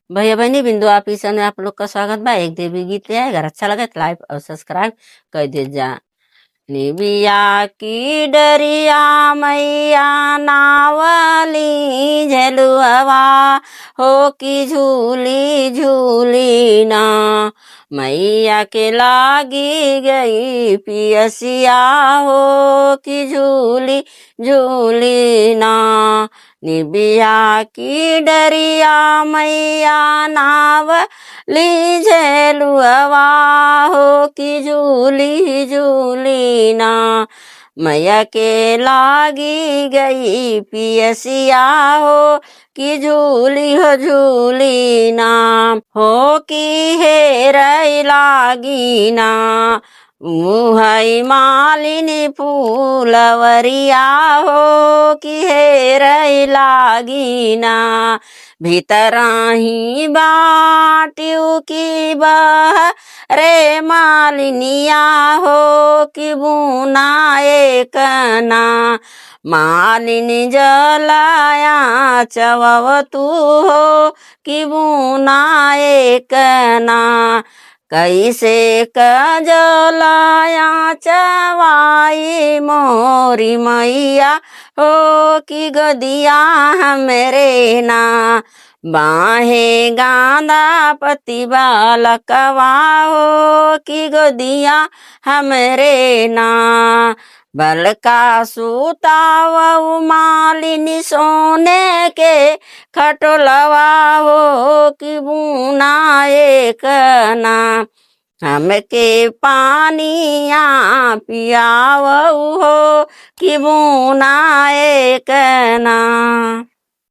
भैया बहनी बिंदु आप इस में आप लोग का स्वागत बा। एक देवी गीत ले आए, अगर अच्छा लगे तो लाइक और सब्सक्राइब कर दे जा। निबिया की डरिया मैया नावली झलुआ हो की झूली झूली ना। मैया के लागी गई पियसिया हो की झूली झूली ना। निबिया की डरिया मैया नाव ली झेलुआ हो की झूली झूली ना। मैया के लागी गई पियसिया हो की झूली हो झूली ना। हो की हेर लागी ना। मुहई मालिनी फूलवरिया हो की हेर लागी ना। भीतराही बाटियू की बह रे मालिनिया हो की बुना एक ना। मालिनी जलाया चवव तू हो की बुना एक ना। कैसे कजलाया चवाई मोरी मैया हो की गदिया हमरे ना। बाहे गांदा पति बालकवा हो की गदिया हमरे ना। बलका सुताव मालिनी सोने के खटोलवा हो की बुना एक ना। हमके पानिया पियाव हो की बुना एक ना।